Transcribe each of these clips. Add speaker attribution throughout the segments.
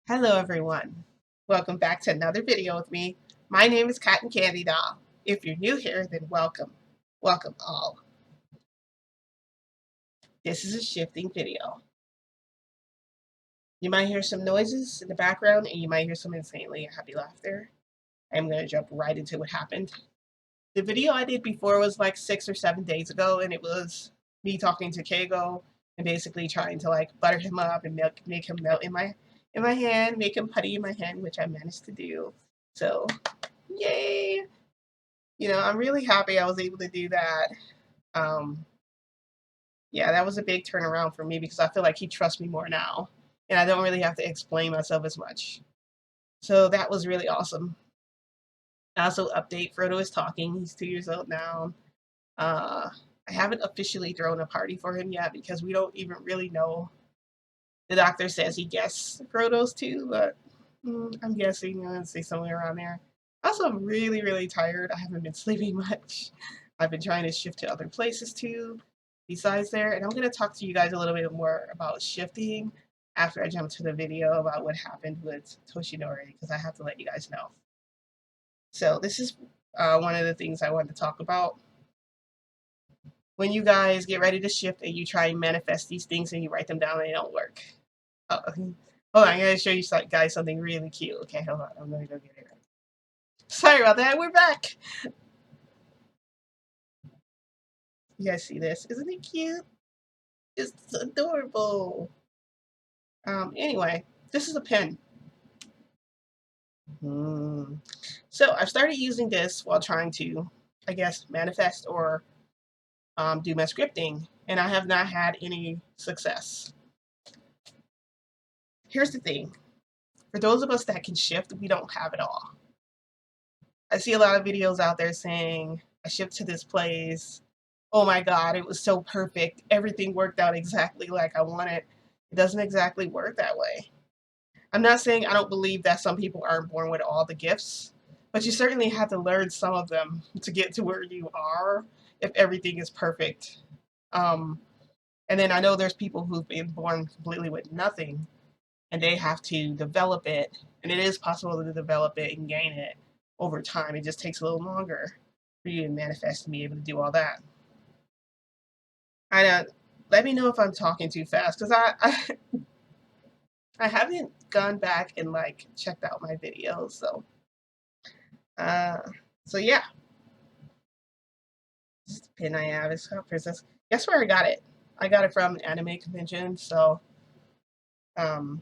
Speaker 1: Hello everyone. Welcome back to another video with me. My name is Cotton Candy Doll. If you're new here, then welcome. Welcome all. This is a shifting video. You might hear some noises in the background and you might hear some insanely happy laughter. I'm going to jump right into what happened. The video I did before was like 6 or 7 days ago, and it was me talking to Kago and basically trying to like butter him up and make him melt in my hand, make him putty in my hand, which I managed to do. So, yay! I'm really happy I was able to do that. Um, yeah, that was a big turnaround for me because I feel like he trusts me more now, and I don't really have to explain myself as much. So that was really awesome. Also, update: Frodo is talking. He's 2 years old now. Uh, I haven't officially thrown a party for him yet because we don't even really know. The doctor says he guessed Frodo's 2, but I'm guessing I'm gonna say somewhere around there. Also, I'm really, really tired. I haven't been sleeping much. I've been trying to shift to other places too, besides there. And I'm gonna talk to you guys a little bit more about shifting after I jump to the video about what happened with Toshinori, because I have to let you guys know. So this is one of the things I wanted to talk about. When you guys get ready to shift and you try and manifest these things and you write them down and they don't work. Oh, hold on, I'm gonna show you guys something really cute. Okay, hold on, I'm gonna go get it. Sorry about that, we're back. You guys see this? Isn't it cute? It's adorable. Anyway, this is a pen. So I've started using this while trying to, I guess, manifest or do my scripting, and I have not had any success. Here's the thing. For those of us that can shift, we don't have it all. I see a lot of videos out there saying, I shipped to this place. Oh my God, it was so perfect. Everything worked out exactly like I wanted. It doesn't exactly work that way. I'm not saying I don't believe that some people aren't born with all the gifts, but you certainly have to learn some of them to get to where you are if everything is perfect. Um, and then I know there's people who've been born completely with nothing and they have to develop it. And it is possible to develop it and gain it over time. It just takes a little longer for you to manifest and be able to do all that. I don't. Let me know if I'm talking too fast because I haven't gone back and like checked out my videos. Uh, so yeah, this is the pin I have. It's called Princess. Guess where I got it? I got it from an anime convention. So um,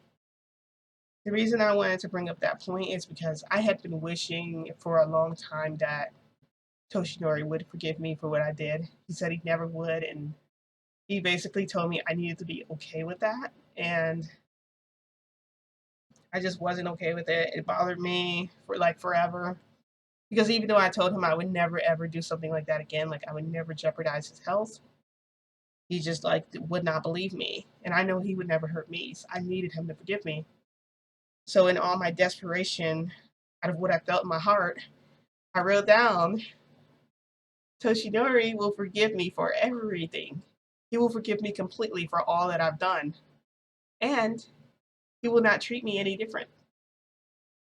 Speaker 1: the reason I wanted to bring up that point is because I had been wishing for a long time that Toshinori would forgive me for what I did. He said he never would, and he basically told me I needed to be okay with that. And I just wasn't okay with it. It bothered me for like forever. Because even though I told him I would never ever do something like that again, like I would never jeopardize his health, he just like would not believe me. And I know he would never hurt me. So I needed him to forgive me. So in all my desperation, out of what I felt in my heart, I wrote down, Toshinori will forgive me for everything. He will forgive me completely for all that I've done. And he will not treat me any different.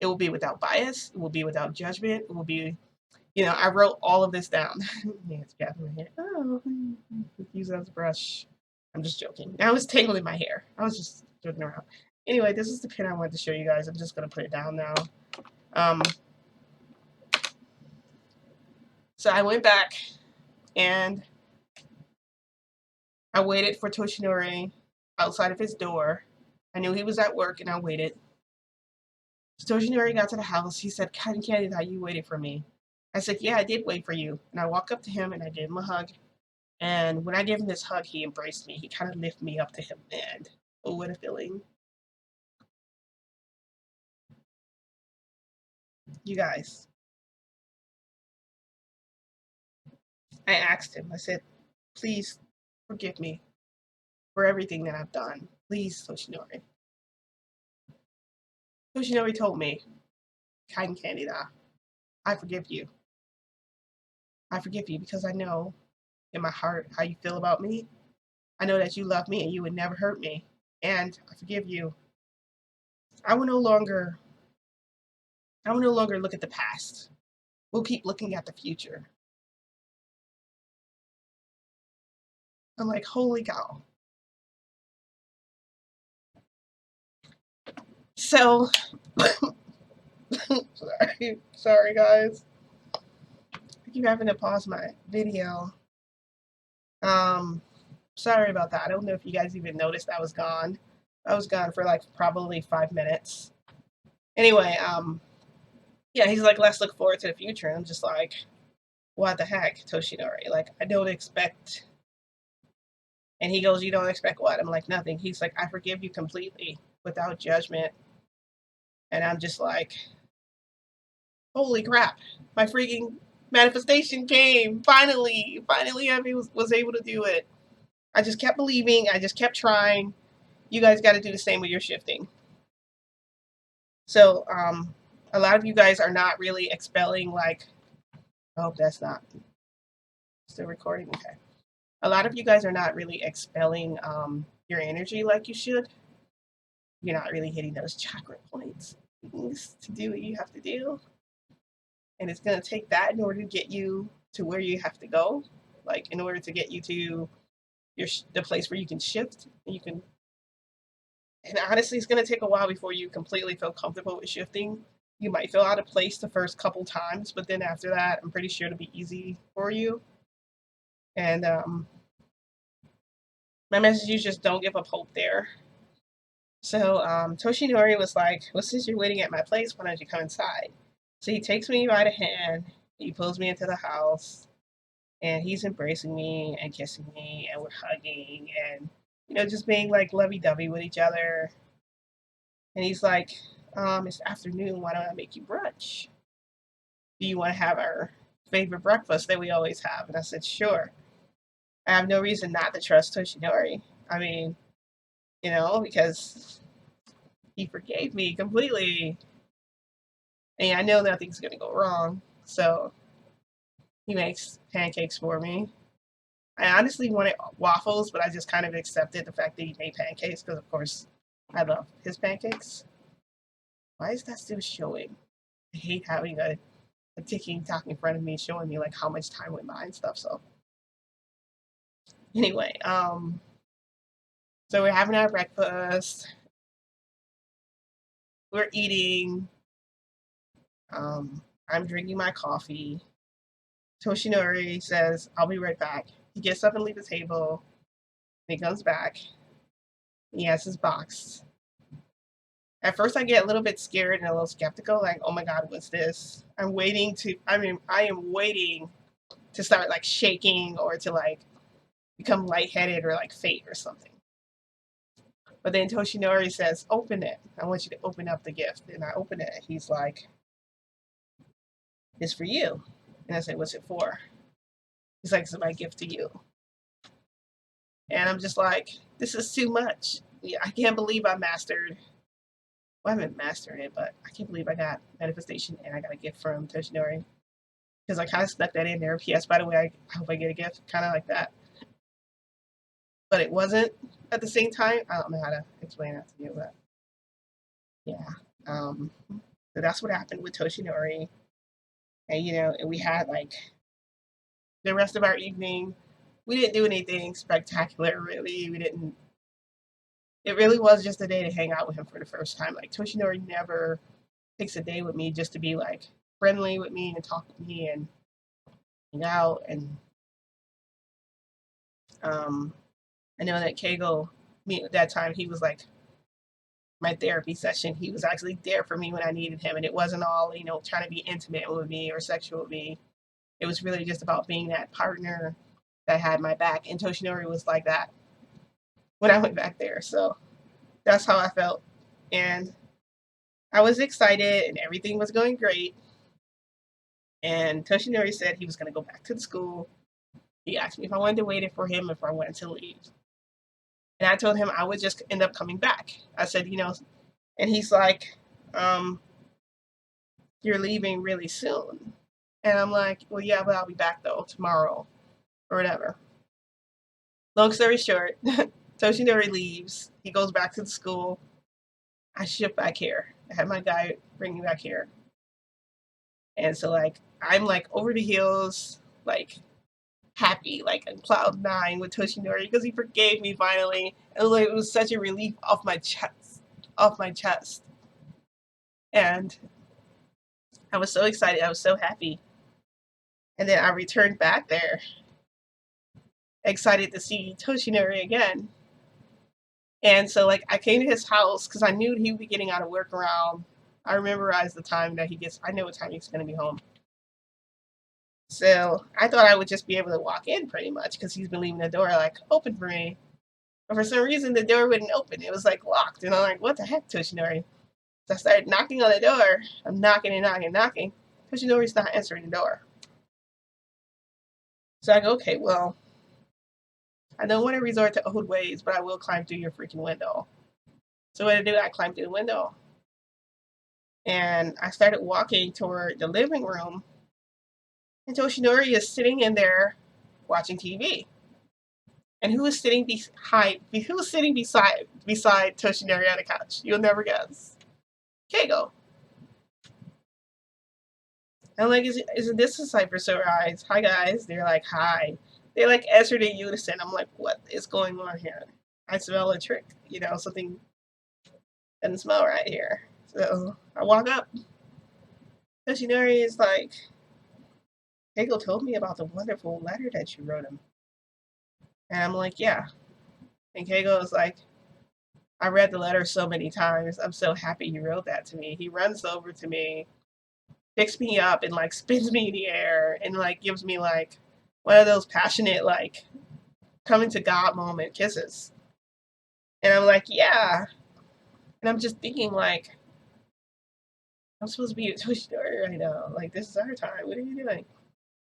Speaker 1: It will be without bias. It will be without judgment. It will be, I wrote all of this down. Yeah, it's gathering my hair. Oh, use that as a brush. I'm just joking. Now it's tangling my hair. I was just joking around. Anyway, this is the pin I wanted to show you guys. I'm just going to put it down now. So I went back and I waited for Toshinori outside of his door. I knew he was at work and I waited. So Toshinori got to the house. He said, Cotton Candy, how you waited for me? I said, yeah, I did wait for you. And I walked up to him and I gave him a hug. And when I gave him this hug, he embraced me. He kind of lifted me up to him. And oh, what a feeling. You guys, I asked him, I said, please forgive me for everything that I've done. Please, Toshinori. Toshinori told me, Cotton Candy, I forgive you. I forgive you because I know in my heart how you feel about me. I know that you love me and you would never hurt me. And I forgive you. I will no longer look at the past. We'll keep looking at the future. I'm like, holy cow. So, sorry guys. I keep having to pause my video. Sorry about that. I don't know if you guys even noticed I was gone. I was gone for like probably 5 minutes. Anyway, yeah, he's like, let's look forward to the future. And I'm just like, what the heck, Toshinori? Like, I don't expect. And he goes, you don't expect what? I'm like, nothing. He's like, I forgive you completely without judgment. And I'm just like, holy crap, my freaking manifestation came. Finally, I was able to do it. I just kept believing. I just kept trying. You guys got to do the same with your shifting. So, a lot of you guys are not really expelling, like, oh, that's not still recording. Okay. A lot of you guys are not really expelling your energy like you should. You're not really hitting those chakra points to do what you have to do. And it's going to take that in order to get you to where you have to go. Like, in order to get you to the place where you can shift and you can. And honestly, it's going to take a while before you completely feel comfortable with shifting. You might feel out of place the first couple times, but then after that, I'm pretty sure it'll be easy for you. And my message is just don't give up hope there. So Toshinori was like, well, since you're waiting at my place, why don't you come inside? So he takes me by the hand, he pulls me into the house, and he's embracing me and kissing me, and we're hugging and, just being like lovey-dovey with each other. And he's like, it's afternoon, why don't I make you brunch? Do you want to have our favorite breakfast that we always have? And I said, sure. I have no reason not to trust Toshinori. I mean, because he forgave me completely. And I know nothing's going to go wrong. So he makes pancakes for me. I honestly wanted waffles, but I just kind of accepted the fact that he made pancakes because, of course, I love his pancakes. Why is that still showing? I hate having a ticking clock in front of me showing me like how much time went by and stuff. So anyway, so we're having our breakfast. We're eating. I'm drinking my coffee. Toshinori says, I'll be right back. He gets up and leaves the table. And he comes back. He has his box. At first, I get a little bit scared and a little skeptical, like, oh my God, what's this? I am waiting to start like shaking or to like become lightheaded or like faint or something. But then Toshinori says, open it. I want you to open up the gift. And I open it. He's like, it's for you. And I said, what's it for? He's like, it's my gift to you. And I'm just like, this is too much. Yeah, I can't believe I mastered. Well, I haven't mastered it, but I can't believe I got manifestation and I got a gift from Toshinori. Because I kind of stuck that in there. P.S. By the way, I hope I get a gift. Kind of like that. But it wasn't at the same time. I don't know how to explain that to you, but yeah. So that's what happened with Toshinori. And we had like the rest of our evening. We didn't do anything spectacular, really. We didn't. It really was just a day to hang out with him for the first time. Like Toshinori never takes a day with me just to be like friendly with me and talk with me and hang out. And I know that Kegel, me at that time, he was like my therapy session. He was actually there for me when I needed him, and it wasn't all trying to be intimate with me or sexual with me. It was really just about being that partner that had my back. And Toshinori was like that when I went back there. So that's how I felt. And I was excited and everything was going great. And Toshinori said he was going to go back to the school. He asked me if I wanted to wait for him, if I wanted to leave. And I told him I would just end up coming back. I said, and he's like, you're leaving really soon. And I'm like, well, yeah, but I'll be back though tomorrow or whatever. Long story short, Toshinori leaves. He goes back to the school. I shipped back here. I had my guy bring me back here. And so like I'm like over the hills, like happy, like on cloud nine with Toshinori because he forgave me finally. It was such a relief off my chest, off my chest. And I was so excited. I was so happy. And then I returned back there, excited to see Toshinori again. And so like I came to his house because I knew he would be getting out of work around. I memorized the time that he gets. I know what time he's going to be home. So I thought I would just be able to walk in pretty much because he's been leaving the door like open for me. But for some reason the door wouldn't open. It was like locked. And I'm like, what the heck, Toshinori? So I started knocking on the door. I'm knocking and knocking and knocking. Toshinori's not answering the door. So I go, okay, well, I don't want to resort to old ways, but I will climb through your freaking window. So what did I do? I climbed through the window. And I started walking toward the living room. And Toshinori is sitting in there watching TV. And who was sitting beside Toshinori on the couch? You'll never guess. Keigo. I'm like, isn't this a sight for sore eyes? Hi guys. They're like, hi. They like answered in unison. I'm like, what is going on here? I smell a trick. Something doesn't smell right here. So I walk up. Toshinori is like, Keigo told me about the wonderful letter that you wrote him. And I'm like, yeah. And Keigo is like, I read the letter so many times. I'm so happy you wrote that to me. He runs over to me, picks me up, and like spins me in the air and like gives me like one of those passionate, like coming to God moment kisses. And I'm like, yeah. And I'm just thinking, like, I'm supposed to be a Toshinori right now. Like, this is our time. What are you doing?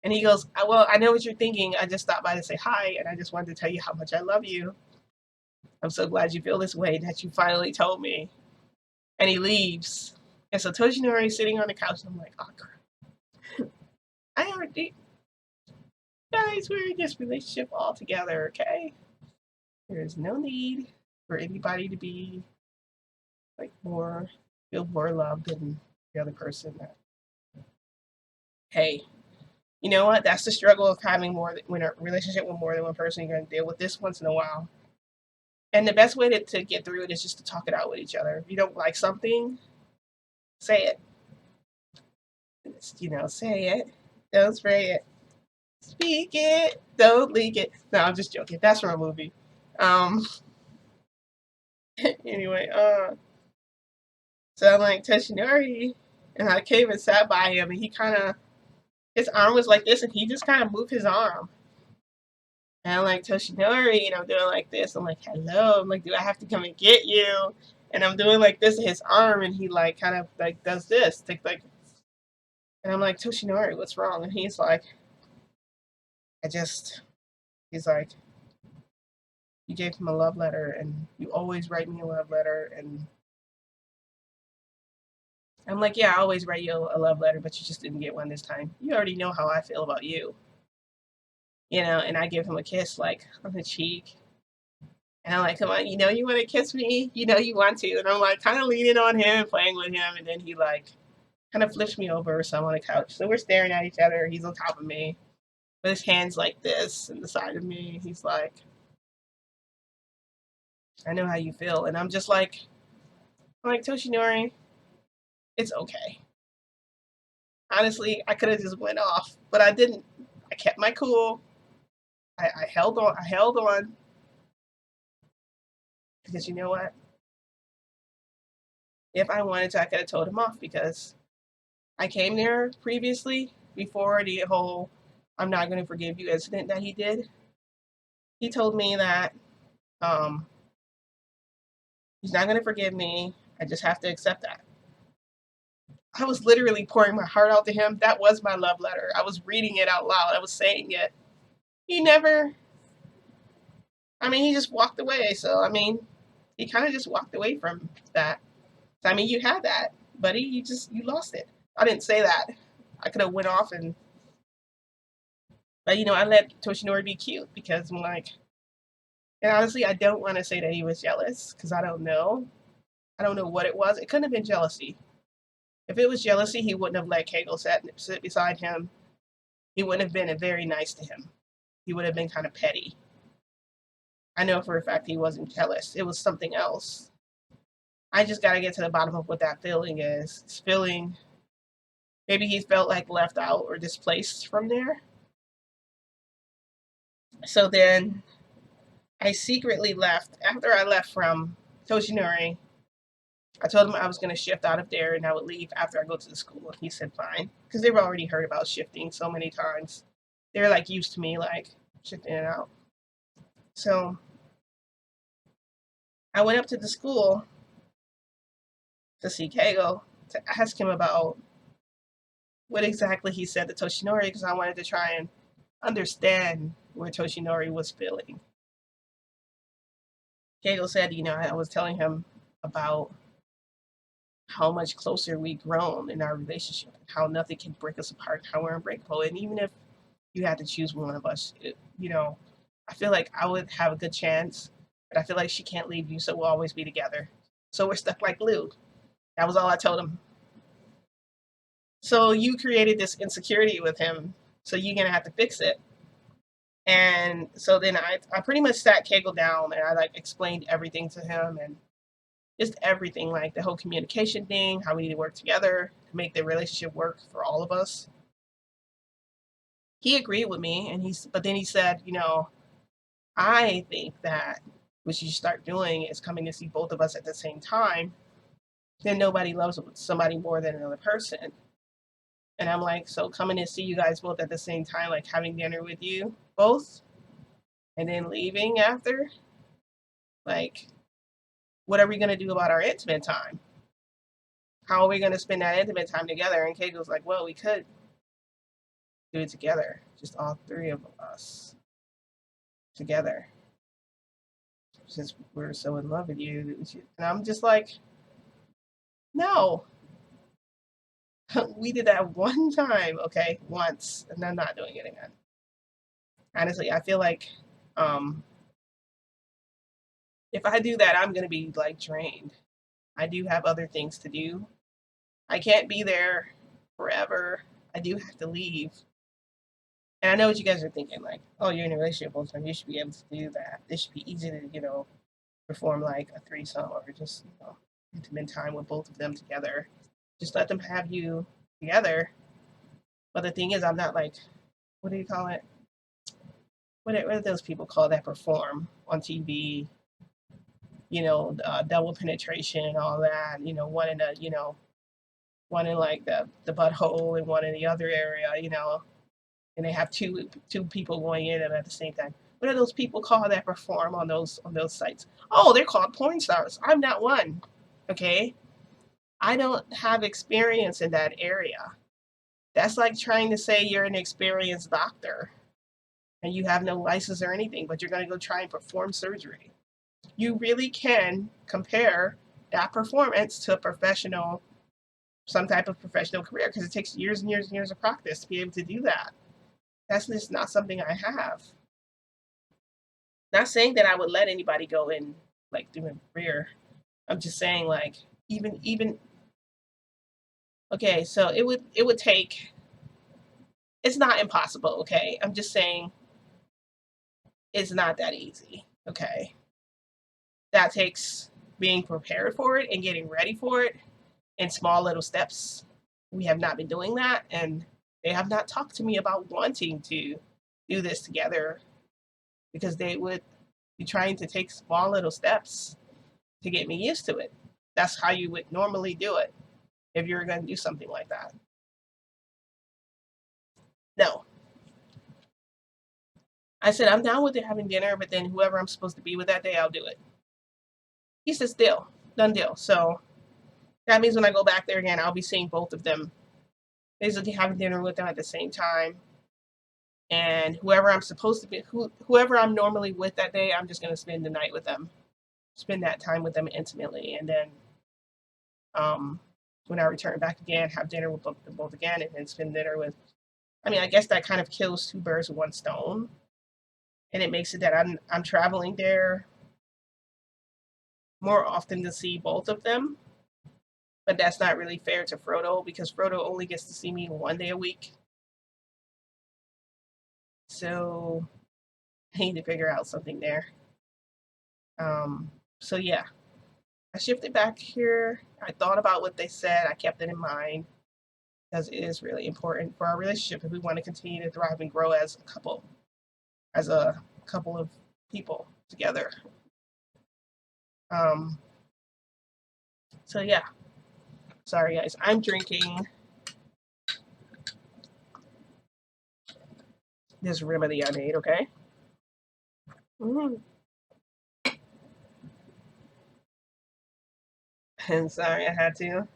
Speaker 1: And he goes, well, I know what you're thinking. I just stopped by to say hi, and I just wanted to tell you how much I love you. I'm so glad you feel this way that you finally told me. And he leaves. And so Toshinori is sitting on the couch, and I'm like, oh, crap. I already, guys, we're in this relationship all together, okay? There is no need for anybody to be like feel more loved than the other person. Hey, you know what? That's the struggle of having when a relationship with more than one person. You're going to deal with this once in a while. And the best way to get through it is just to talk it out with each other. If you don't like something, say it. Say it. Don't spray it. Speak it. Don't leak it. No, I'm just joking. That's from a movie. Um. Anyway, so I'm like Toshinori, and I came and sat by him, and his arm was like this, and he just kind of moved his arm. And I'm like, Toshinori, doing like this. I'm like, hello. I'm like, do I have to come and get you? And I'm doing like this to his arm, and he like kind of like does this. And I'm like, Toshinori, what's wrong? And he's like, he's like, you gave him a love letter, and you always write me a love letter. And I'm like, yeah, I always write you a love letter, but you just didn't get one this time. You already know how I feel about you. And I give him a kiss like on the cheek. And I'm like, come on, you want to kiss me? You want to. And I'm like kind of leaning on him, playing with him. And then he like kind of flips me over, so I'm on the couch. So we're staring at each other. He's on top of me with his hands like this and the side of me. He's like, I know how you feel. And I'm like, Toshinori, it's okay. Honestly, I could have just went off, but I didn't. I kept my cool. I held on. I held on because you know what? If I wanted to, I could have told him off because I came there previously before the whole "I'm not going to forgive you" incident that he did. He told me that um, he's not going to forgive me. I just have to accept that. I was literally pouring my heart out to him. That was my love letter. I was reading it out loud. I was saying it. He never. I mean, he just walked away. So I mean, he kind of just walked away from that. So, I mean, you had that, buddy. You lost it. I didn't say that. I could have went off but I let Toshinori be cute because I'm like, and honestly, I don't want to say that he was jealous because I don't know. I don't know what it was. It couldn't have been jealousy. If it was jealousy, he wouldn't have let Kegel sit beside him. He wouldn't have been very nice to him. He would have been kind of petty. I know for a fact he wasn't jealous. It was something else. I just got to get to the bottom of what that feeling is. It's feeling, maybe he felt like left out or displaced from there. So then I secretly left. After I left from Toshinori, I told him I was going to shift out of there and I would leave after I go to the school. He said fine, because they've already heard about shifting so many times. They're like used to me like shifting it out. So I went up to the school to see Keigo to ask him about what exactly he said to Toshinori, because I wanted to try and understand where Toshinori was feeling. Keigo said, I was telling him about how much closer we've grown in our relationship, how nothing can break us apart, how we're unbreakable. And even if you had to choose one of us, I feel like I would have a good chance, but I feel like she can't leave you, so we'll always be together. So we're stuck like glue. That was all I told him. So you created this insecurity with him, so you're gonna have to fix it. And so then I pretty much sat Kegel down and I like explained everything to him, and just everything, like the whole communication thing, how we need to work together to make the relationship work for all of us. He agreed with me, but then he said, I think that what you start doing is coming to see both of us at the same time. Then nobody loves somebody more than another person. And I'm like, so coming to see you guys both at the same time, like having dinner with you both, and then leaving after, like, what are we going to do about our intimate time? How are we going to spend that intimate time together? And Kate was like, well, we could do it together, just all three of us together, since we're so in love with you. And I'm just like, no. We did that one time, okay, once, and I'm not doing it again. Honestly, I feel like if I do that, I'm gonna be like drained. I do have other things to do. I can't be there forever. I do have to leave. And I know what you guys are thinking, like, oh, you're in a relationship all the time. You should be able to do that. This should be easy to, perform like a threesome or just, intimate time with both of them together. Just let them have you together. But the thing is, I'm not like, what do you call it? What do those people call that perform on TV? Double penetration and all that. One in like the butthole and one in the other area. And they have two people going in at the same time. What do those people call that perform on those sites? Oh, they're called porn stars. I'm not one. Okay, I don't have experience in that area. That's like trying to say you're an experienced doctor and you have no license or anything, but you're going to go try and perform surgery. You really can compare that performance to some type of professional career, because it takes years and years and years of practice to be able to do that. That's just not something I have. Not saying that I would let anybody go in like do a career. I'm just saying, like, even okay, so it would take, it's not impossible, okay? I'm just saying it's not that easy, okay? That takes being prepared for it and getting ready for it in small little steps. We have not been doing that, and they have not talked to me about wanting to do this together, because they would be trying to take small little steps to get me used to it. That's how you would normally do it if you were going to do something like that. No. I said, I'm down with it having dinner, but then whoever I'm supposed to be with that day, I'll do it. He says, deal. Done deal. So that means when I go back there again, I'll be seeing both of them, basically having dinner with them at the same time. And whoever I'm supposed to be, whoever I'm normally with that day, I'm just going to spend the night with them, spend that time with them intimately. And then when I return back again, have dinner with both again, and then spend dinner with, I guess that kind of kills two birds with one stone. And it makes it that I'm traveling there more often to see both of them. But that's not really fair to Frodo because Frodo only gets to see me 1 day a week. So I need to figure out something there. So yeah, I shifted back here. I thought about what they said. I kept it in mind because it is really important for our relationship if we want to continue to thrive and grow as a couple of people together. Um, so yeah, sorry guys, I'm drinking this remedy I made. Okay. Mm. And sorry I had to.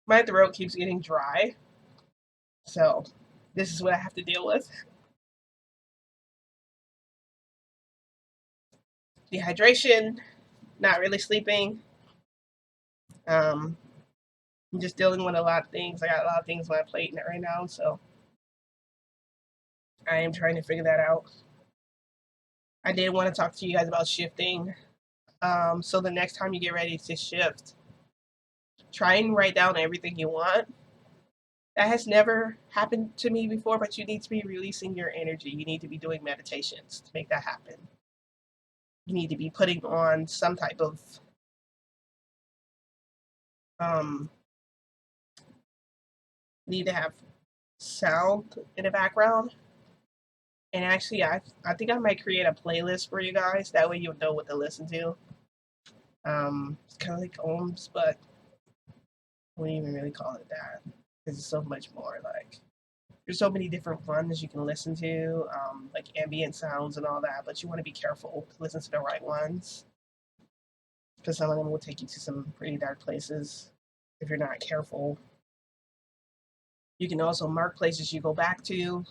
Speaker 1: My throat keeps getting dry, so this is what I have to deal with. Dehydration, not really sleeping. I'm just dealing with a lot of things. I got a lot of things on my plate right now, so I am trying to figure that out. I did want to talk to you guys about shifting. So the next time you get ready to shift, try and write down everything you want. That has never happened to me before, but you need to be releasing your energy. You need to be doing meditations to make that happen. You need to be putting on some type of um, need to have sound in the background. And actually, I think I might create a playlist for you guys. That way you'll know what to listen to. It's kind of like Ohms, but I wouldn't even really call it that because it's so much more like there's so many different ones you can listen to, like ambient sounds and all that. But you want to be careful to listen to the right ones because some of them will take you to some pretty dark places if you're not careful. You can also mark places you go back to.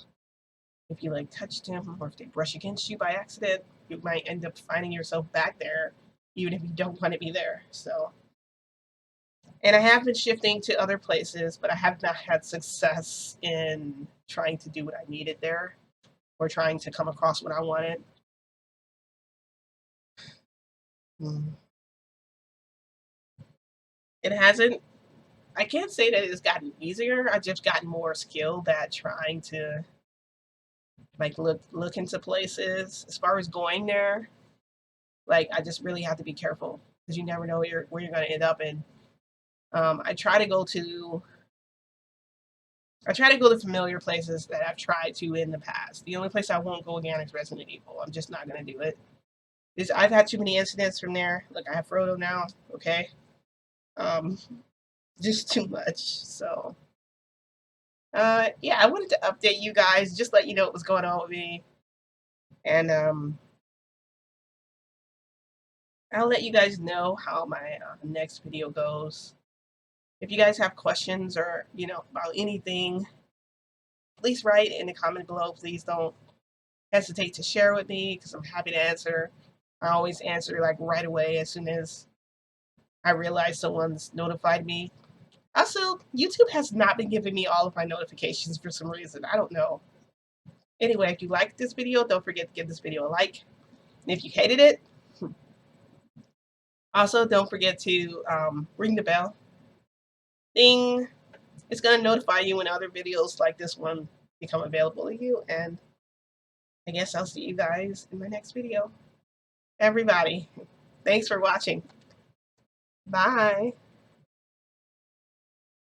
Speaker 1: If you like touched them or if they brush against you by accident, you might end up finding yourself back there, even if you don't want to be there. So, and I have been shifting to other places, but I have not had success in trying to do what I needed there or trying to come across what I wanted. Mm. It hasn't, I can't say that it's gotten easier. I've just gotten more skilled at trying to like look into places. As far as going there, like I just really have to be careful because you never know where you're going to end up in. I try to go to familiar places that I've tried to in the past. The only place I won't go again is Resident Evil. I'm just not gonna do it. I've had too many incidents from there. Look, I have Frodo now. Okay, um, just too much. So, yeah, I wanted to update you guys, just let you know what was going on with me, and I'll let you guys know how my next video goes. If you guys have questions or about anything, please write in the comment below. Please don't hesitate to share with me because I'm happy to answer. I always answer like right away as soon as I realize someone's notified me. Also, YouTube has not been giving me all of my notifications for some reason. I don't know. Anyway, if you liked this video, don't forget to give this video a like. And if you hated it, also don't forget to ring the bell. Ding! It's going to notify you when other videos like this one become available to you. And I guess I'll see you guys in my next video. Everybody, thanks for watching. Bye.